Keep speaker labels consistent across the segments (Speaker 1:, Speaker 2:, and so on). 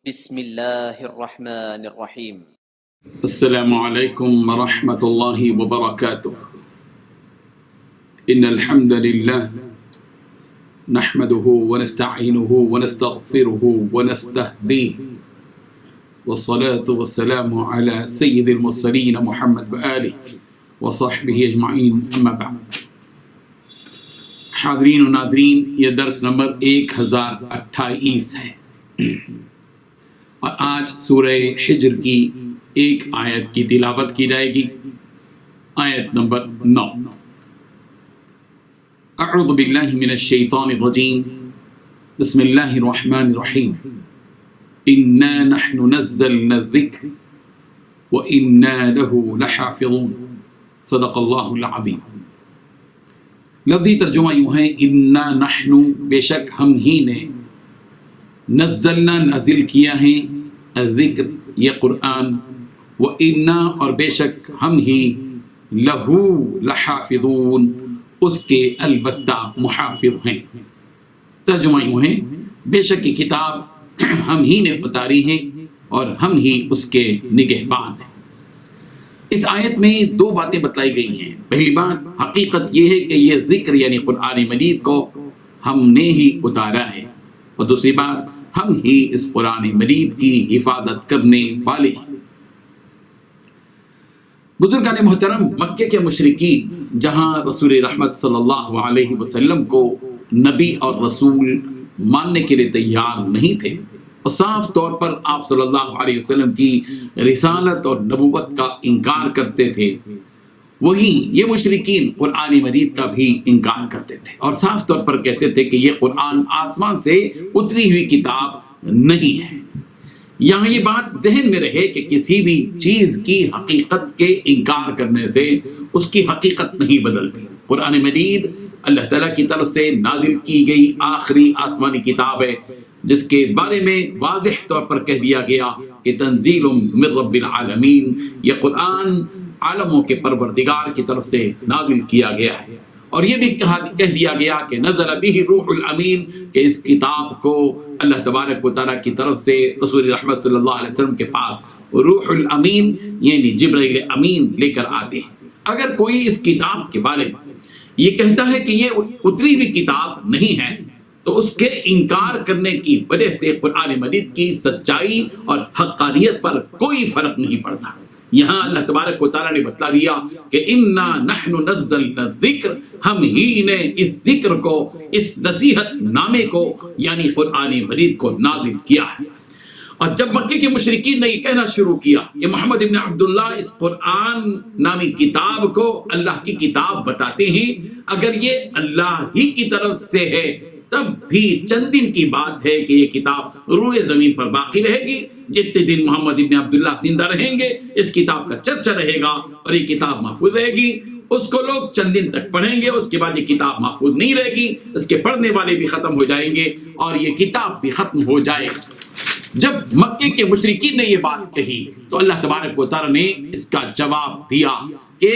Speaker 1: بسم اللہ الرحمن الرحیم۔
Speaker 2: السلام علیکم ورحمۃ اللہ وبرکاتہ۔ ان الحمد للہ نحمده ونستعینه ونستغفره ونستهدیه والصلاة والسلام على سید المرسلین محمد وآلہ وصحبہ اجمعین، اما بعد۔ حاضرین و ناظرین، یہ درس نمبر 1028 ہے اور آج سورہ حجر کی ایک آیت کی تلاوت کی جائے گی، آیت نمبر 9۔ اعوذ باللہ من الشیطان الرجیم، بسم اللہ الرحمن الرحیم۔ انا نحن نزلنا الذکر وانا له لحافظون، صدق اللہ العظیم۔ لفظی ترجمہ یوں ہے، انا نحن، بے شک ہم ہی نے، نزلنا نازل کیا ہے، الذکر یہ قرآن، وَإِنَّا اور بے شک ہم ہی، لَهُ لَحَافِظُونَ اس کے البتہ محافظ ہیں۔ ترجمہ یوں ہے، بے شک کی کتاب ہم ہی نے اتاری ہے اور ہم ہی اس کے نگہبان ہیں۔ اس آیت میں دو باتیں بتلائی گئی ہیں۔ پہلی بات حقیقت یہ ہے کہ یہ ذکر یعنی قرآن مجید کو ہم نے ہی اتارا ہے، اور دوسری بات ہم ہی اس قرآن مجید کی حفاظت کرنے والے ہیں۔ بزرگان محترم، مکے کے مشرکین جہاں رسول رحمت صلی اللہ علیہ وسلم کو نبی اور رسول ماننے کے لیے تیار نہیں تھے اور صاف طور پر آپ صلی اللہ علیہ وسلم کی رسالت اور نبوت کا انکار کرتے تھے، وہیں یہ مشرکین قرآن مجید کا بھی انکار کرتے تھے اور صاف طور پر کہتے تھے کہ یہ قرآن آسمان سے اتری ہوئی کتاب نہیں ہے۔ یہاں یہ بات ذہن میں رہے کہ کسی بھی چیز کی حقیقت کے انکار کرنے سے اس کی حقیقت نہیں بدلتی۔ قرآن مجید اللہ تعالیٰ کی طرف سے نازل کی گئی آخری آسمانی کتاب ہے، جس کے بارے میں واضح طور پر کہہ دیا گیا کہ تنزیل من رب العالمین، یہ قرآن عالموں کے پروردگار کی طرف سے نازل کیا گیا ہے، اور یہ بھی کہہ دیا گیا کہ نزل به روح الامین، کہ اس کتاب کو اللہ تبارک و تعالیٰ کی طرف سے رسول رحمت صلی اللہ علیہ وسلم کے پاس روح الامین یعنی جبرائیل امین لے کر آتے ہیں۔ اگر کوئی اس کتاب کے بارے میں یہ کہتا ہے کہ یہ اتری ہوئی کتاب نہیں ہے، تو اس کے انکار کرنے کی وجہ سے قرآن مجید کی سچائی اور حقانیت پر کوئی فرق نہیں پڑتا۔ یہاں اللہ تبارک و تعالیٰ نے بتلا دیا کہ انا نحن نزلنا الذکر، ہم ہی نے اس ذکر کو، اس نصیحت نامے کو یعنی قرآن مجید کو نازل کیا ہے۔ اور جب مکے کے مشرکین نے یہ کہنا شروع کیا کہ محمد ابن عبداللہ اس قرآن نامی کتاب کو اللہ کی کتاب بتاتے ہیں، اگر یہ اللہ ہی کی طرف سے ہے تب بھی چند دن کی بات ہے کہ یہ کتاب روئے زمین پر باقی رہے گی۔ جتنے دن محمد ابن عبداللہ زندہ رہیں گے اس کتاب کا چرچا رہے گا اور یہ کتاب محفوظ رہے گی۔ اس کو لوگ چند دن تک پڑھیں گے، اس کے بعد یہ کتاب محفوظ نہیں رہے گی، اس کے پڑھنے والے بھی ختم ہو جائیں گے اور یہ کتاب بھی ختم ہو جائے گی۔ جب مکے کے مشرکین نے یہ بات کہی تو اللہ تبارک و تعالیٰ نے اس کا جواب دیا کہ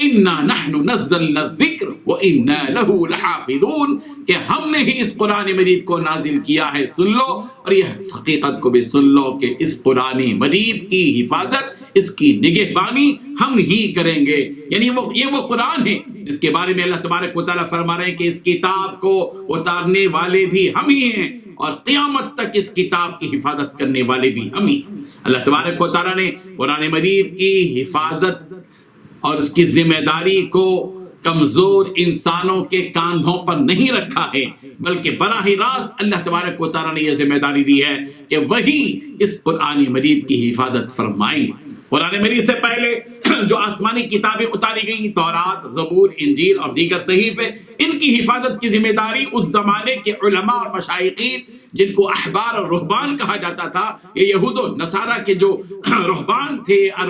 Speaker 2: انا نحن نزلنا الذکر وانا له لحافظون، کہ ہم نے ہی اس قرآن مجید کو نازل کیا ہے، سن لو، اور یہ حقیقت کو بھی سن لو کہ اس قرآن مجید کی حفاظت، اس کی نگہبانی ہم ہی کریں گے۔ یعنی یہ وہ قرآن ہے جس کے بارے میں اللہ تبارک و تعالیٰ فرما رہے ہیں کہ اس کتاب کو اتارنے والے بھی ہم ہی ہیں اور قیامت تک اس کتاب کی حفاظت کرنے والے بھی ہم ہی ہیں۔ اللہ تبارک و تعالیٰ نے قرآن مجید کی حفاظت اور اس کی ذمہ داری کو کمزور انسانوں کے کاندھوں پر نہیں رکھا ہے، بلکہ براہ راست اللہ تبارک و تعالیٰ نے یہ ذمہ داری دی ہے کہ وہی اس قرآن مجید کی حفاظت فرمائیں گے۔ قرآن مجید سے پہلے جو آسمانی کتابیں اتاری گئیں، تورات، زبور، انجیل اور دیگر صحیفے، ان کی حفاظت کی ذمہ داری اس زمانے کے علماء اور مشائخین، جن کو احبار اور رہبان کہا جاتا تھا، یہ یہود و نصارہ کے جو رہبان تھے اور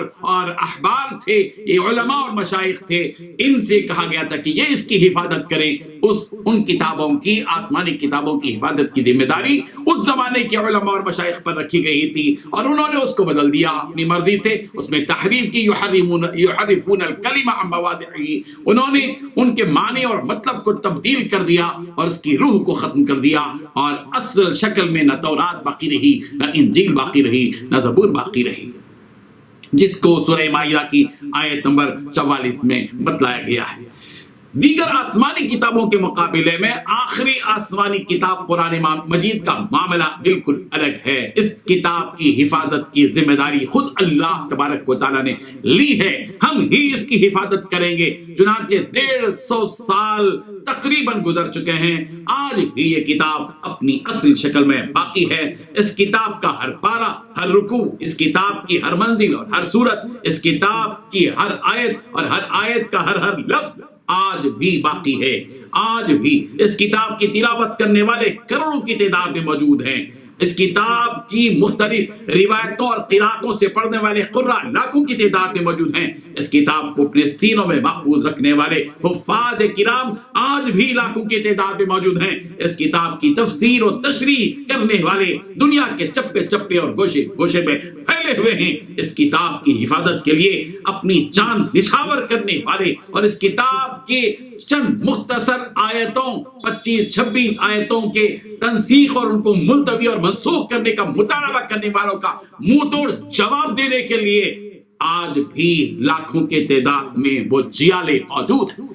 Speaker 2: احبار تھے، یہ علماء اور مشائخ تھے، ان سے کہا گیا تھا کہ یہ اس کی حفاظت کریں۔ ان کتابوں کی، آسمانی کتابوں کی حفاظت کی ذمہ داری اس زمانے کے علماء اور مشائخ پر رکھی گئی تھی، اور انہوں نے اس کو بدل دیا اپنی مرضی سے، اس میں تحریف کی، یحرفون الکلم عن مواضعہ، انہوں نے ان کے معنی اور مطلب کو تبدیل کر دیا اور اس کی روح کو ختم کر دیا، اور اصل شکل میں نہ تورات باقی رہی، نہ انجیل باقی رہی، نہ زبور باقی رہی، جس کو سورہ مائدہ کی آیت نمبر 44 میں بتلایا گیا ہے۔ دیگر آسمانی کتابوں کے مقابلے میں آخری آسمانی کتاب قرآن مجید کا معاملہ بالکل الگ ہے۔ اس کتاب کی حفاظت کی ذمہ داری خود اللہ تبارک و تعالیٰ نے لی ہے، ہم ہی اس کی حفاظت کریں گے۔ چنانچہ 150 سال تقریباً گزر چکے ہیں، آج بھی یہ کتاب اپنی اصل شکل میں باقی ہے۔ اس کتاب کا ہر پارہ، ہر رکوع، اس کتاب کی ہر منزل اور ہر صورت، اس کتاب کی ہر آیت اور ہر آیت کا ہر لفظ آج بھی باقی ہے۔ آج بھی اس کتاب کی تلاوت کرنے والے کروڑوں کی تعداد میں موجود ہیں۔ اس کتاب کی مختلف روایتوں اور قرأتوں سے پڑھنے والے قراء لاکھوں کی تعداد میں موجود ہیں۔ اس کتاب کو اپنے سینوں میں محفوظ رکھنے والے حفاظ کرام آج بھی لاکھوں کی تعداد میں موجود ہیں۔ اس کتاب کی تفسیر اور تشریح کرنے والے دنیا کے چپے چپے اور گوشے گوشے میں پھیلے ہوئے ہیں۔ اس کتاب کی حفاظت کے لیے اپنی جان نچھاور کرنے والے اور اس کتاب کے چند مختصر آیتوں 25-26 آیتوں کے تنسیخ اور ان کو ملتوی اور منسوخ کرنے کا مطالبہ کرنے والوں کا منہ توڑ جواب دینے کے لیے آج بھی لاکھوں کے تعداد میں وہ جیالے موجود ہیں۔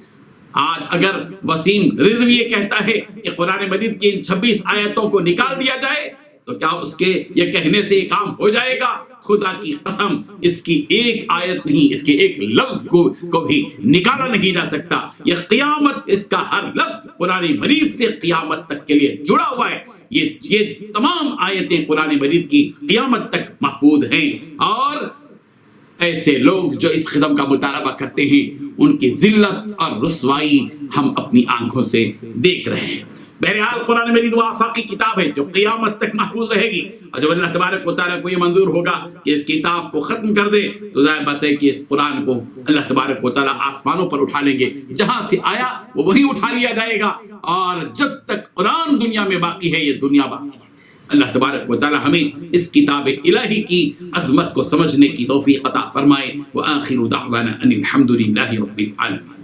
Speaker 2: آج اگر وسیم رضوی یہ کہتا ہے کہ قرآن مجید کی 26 آیتوں کو نکال دیا جائے تو کیا اس کے یہ کہنے سے یہ کام ہو جائے گا؟ خدا کی قسم، اس کی ایک آیت نہیں، اس کے ایک لفظ کو بھی نکالا نہیں جا سکتا۔ یہ قیامت، اس کا ہر لفظ قرآن مجید سے قیامت تک کے لیے جڑا ہوا ہے۔ یہ تمام آیتیں قرآن مجید کی قیامت تک محفوظ ہیں، اور ایسے لوگ جو اس قسم کا مطالبہ کرتے ہیں ان کی ذلت اور رسوائی ہم اپنی آنکھوں سے دیکھ رہے ہیں۔ بہرحال قرآن مجید وہ آفاقی کتاب ہے جو قیامت تک محفوظ رہے گی، اور جب اللہ تبارک و تعالیٰ کو یہ منظور ہوگا کہ اس کتاب کو ختم کر دے تو ظاہر بات ہے کہ اس قرآن کو اللہ تبارک و تعالیٰ آسمانوں پر اٹھا لیں گے، جہاں سے آیا وہ وہیں اٹھا لیا جائے گا، اور جب تک قرآن دنیا میں باقی ہے یہ دنیا باقی ہے۔ اللہ تبارک و تعالیٰ ہمیں اس کتاب الہی کی عظمت کو سمجھنے کی توفیق عطا فرمائے۔ وآخر دعوانا ان الحمد للہ رب العالمین۔